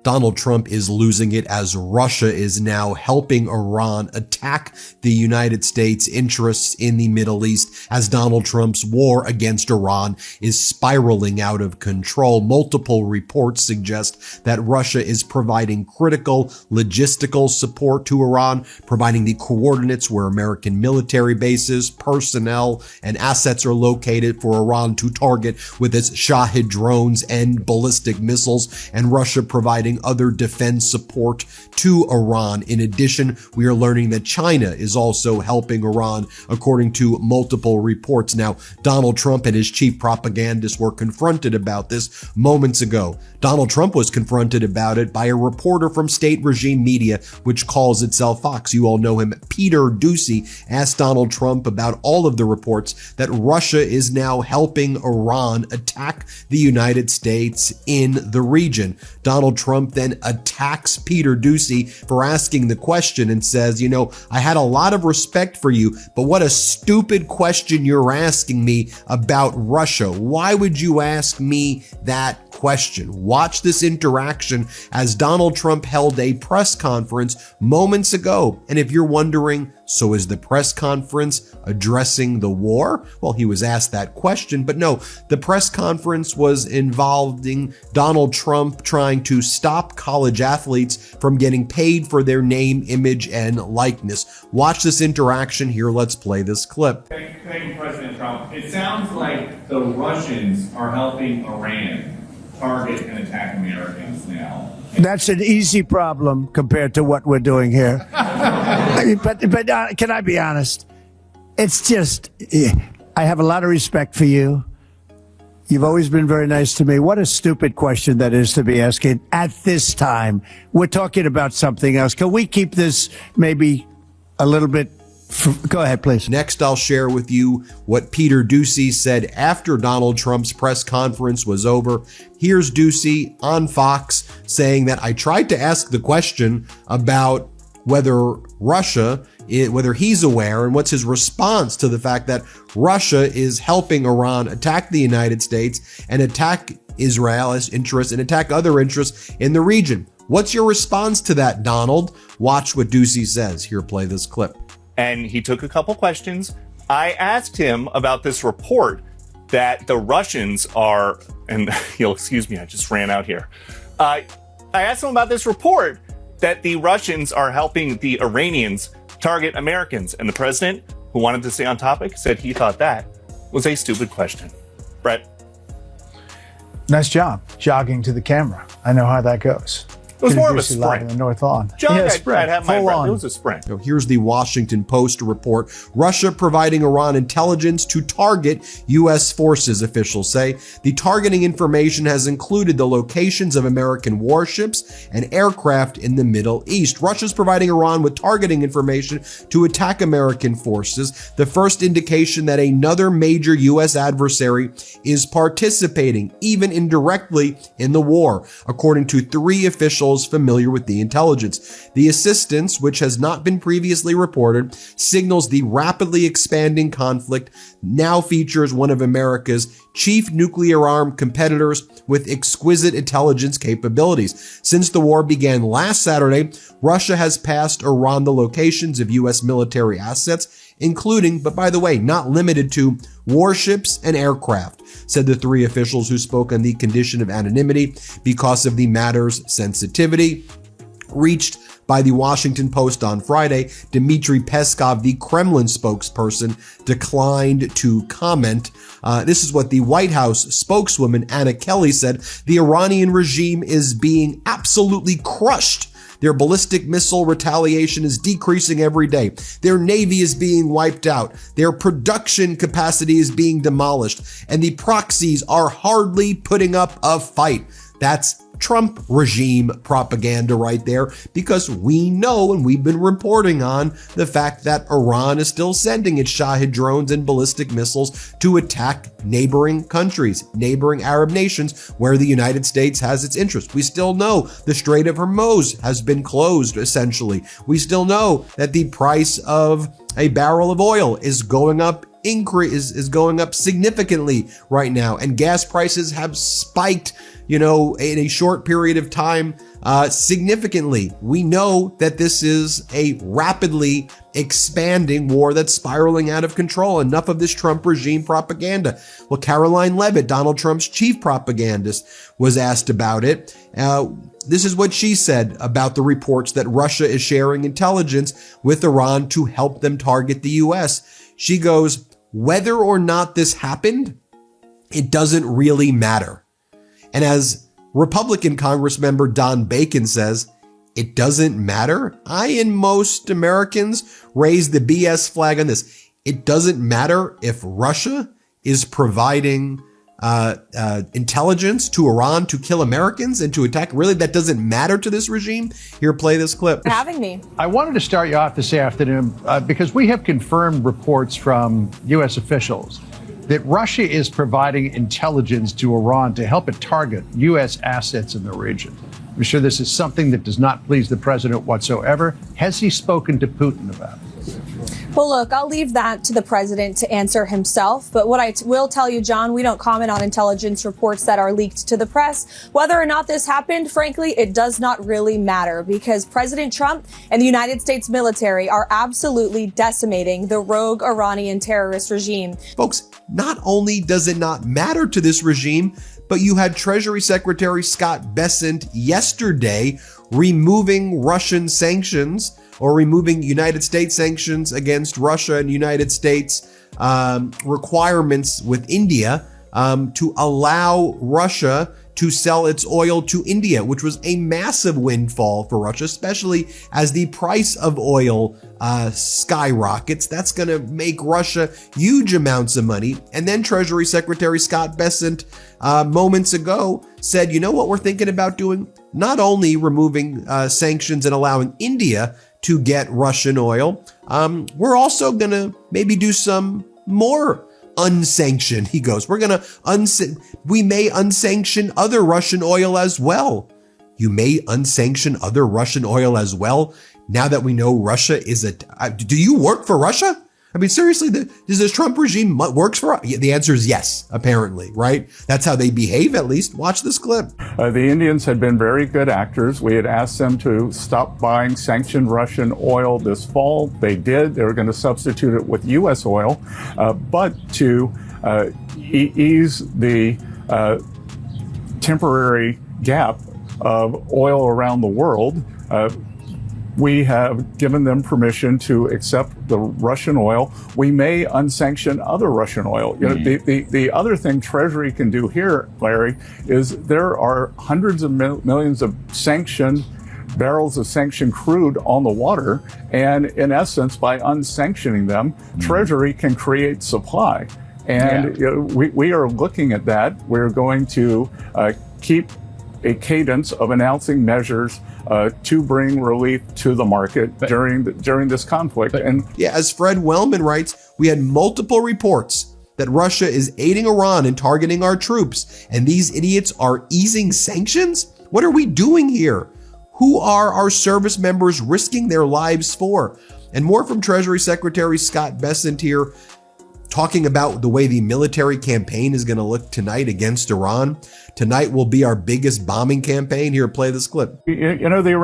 Donald Trump is losing it as Russia is now helping Iran attack the United States interests in the Middle East as Donald Trump's war against Iran is spiraling out of control. Multiple reports suggest that Russia is providing critical logistical support to Iran, providing the coordinates where American military bases, personnel, and assets are located for Iran to target with its Shahed drones and ballistic missiles, and Russia providing other defense support to Iran. In addition, we are learning that China is also helping Iran, according to multiple reports. Now, Donald Trump and his chief propagandist were confronted about this moments ago. Donald Trump was confronted about it by a reporter from state regime media, which calls itself Fox. You all know him. Peter Doocy asked Donald Trump about all of the reports that Russia is now helping Iran attack the United States in the region. Donald Trump then attacks Peter Doocy for asking the question and says, you know, I had a lot of respect for you, but what a stupid question you're asking me about Russia. Why would you ask me that question? Watch this interaction as Donald Trump held a press conference moments ago. And if you're wondering, so is the press conference addressing the war? Well, he was asked that question, but no, the press conference was involving Donald Trump trying to stop college athletes from getting paid for their name, image, and likeness. Watch this interaction here. Let's play this clip. Thank you, President Trump. It sounds like the Russians are helping Iran target and attack Americans now. That's an easy problem compared to what we're doing here. But can I be honest? It's just, I have a lot of respect for you. You've always been very nice to me. What a stupid question that is to be asking at this time. We're talking about something else. Can we keep this maybe a little bit? Go ahead, please. Next, I'll share with you what Peter Doocy said after Donald Trump's press conference was over. Here's Doocy on Fox saying that I tried to ask the question about whether whether he's aware and what's his response to the fact that Russia is helping Iran attack the United States and attack Israel's interests and attack other interests in the region. What's your response to that, Donald? Watch what Doocy says. Here, play this clip. And he took a couple questions. I asked him about this report that the Russians are, and you'll excuse me, I just ran out here. I asked him about this report that the Russians are helping the Iranians target Americans. And the president, who wanted to stay on topic, said he thought that was a stupid question. Brett. Nice job jogging to the camera. I know how that goes. It was more of a Doocy live in sprint. the North Lawn. Jog, Yeah, I'd sprint. have my Full breath. on. It was a sprint. Now, here's the Washington Post report. Russia providing Iran intelligence to target U.S. forces, officials say. The targeting information has included the locations of American warships and aircraft in the Middle East. Russia's providing Iran with targeting information to attack American forces, the first indication that another major U.S. adversary is participating, even indirectly, in the war, according to three officials familiar with the intelligence. The assistance, which has not been previously reported, signals the rapidly expanding conflict now features one of America's chief nuclear-armed competitors with exquisite intelligence capabilities. Since the war began last Saturday, Russia has passed Iran the locations of U.S. military assets, including, but by the way, not limited to, warships and aircraft, said the three officials who spoke on the condition of anonymity because of the matter's sensitivity. Reached by the Washington Post on Friday, Dmitry Peskov, the Kremlin spokesperson, declined to comment. This is what the White House spokeswoman Anna Kelly said. The Iranian regime is being absolutely crushed. Their ballistic missile retaliation is decreasing every day. Their navy is being wiped out. Their production capacity is being demolished. And the proxies are hardly putting up a fight. That's Trump regime propaganda right there, because we know, and we've been reporting on the fact that Iran is still sending its Shahed drones and ballistic missiles to attack neighboring countries, neighboring Arab nations where the United States has its interest. We still know the Strait of Hormuz has been closed, essentially. We still know that the price of a barrel of oil is going up is going up significantly right now, and gas prices have spiked, in a short period of time, significantly. We know that this is a rapidly expanding war that's spiraling out of control. Enough of this Trump regime propaganda. Well, Caroline Leavitt, Donald Trump's chief propagandist, was asked about it. This is what she said about the reports that Russia is sharing intelligence with Iran to help them target the U.S. She goes, whether or not this happened, it doesn't really matter. And as Republican Congress member Don Bacon says, it doesn't matter. I and most Americans raise the BS flag on this. It doesn't matter if Russia is providing intelligence to Iran to kill Americans and to attack. Really, that doesn't matter to this regime? Here, play this clip. For having me. I wanted to start you off this afternoon because we have confirmed reports from U.S. officials that Russia is providing intelligence to Iran to help it target U.S. assets in the region. I'm sure this is something that does not please the president whatsoever. Has he spoken to Putin about it? Well, look, I'll leave that to the president to answer himself. But what I will tell you, John, we don't comment on intelligence reports that are leaked to the press. Whether or not this happened, frankly, it does not really matter because President Trump and the United States military are absolutely decimating the rogue Iranian terrorist regime. Folks, not only does it not matter to this regime, but you had Treasury Secretary Scott Bessent yesterday removing Russian sanctions or removing United States sanctions against Russia and United States requirements with India to allow Russia to sell its oil to India, which was a massive windfall for Russia, especially as the price of oil skyrockets. That's going to make Russia huge amounts of money. And then Treasury Secretary Scott Bessent moments ago said, you know what we're thinking about doing? Not only removing sanctions and allowing India to get Russian oil, we're also going to maybe do some more unsanctioned. He goes, we may unsanction other Russian oil as well. You may unsanction other Russian oil as well. Now that we know Russia is do you work for Russia? I mean, seriously, does this Trump regime works for? The answer is yes, apparently, right? That's how they behave, at least. Watch this clip. The Indians had been very good actors. We had asked them to stop buying sanctioned Russian oil this fall. They did. They were going to substitute it with U.S. oil, but to ease the temporary gap of oil around the world, we have given them permission to accept the Russian oil. We may unsanction other Russian oil. You know, the other thing Treasury can do here, Larry, is there are hundreds of millions of barrels of sanctioned crude on the water. And in essence, by unsanctioning them, Treasury can create supply. And you know, we are looking at that. We're going to keep a cadence of announcing measures to bring relief to the market during this conflict. And yeah, as Fred Wellman writes, we had multiple reports that Russia is aiding Iran and targeting our troops, and these idiots are easing sanctions? What are we doing here? Who are our service members risking their lives for? And more from Treasury Secretary Scott Bessent here, talking about the way the military campaign is going to look tonight against Iran. Tonight will be our biggest bombing campaign. Here, play this clip. you know, the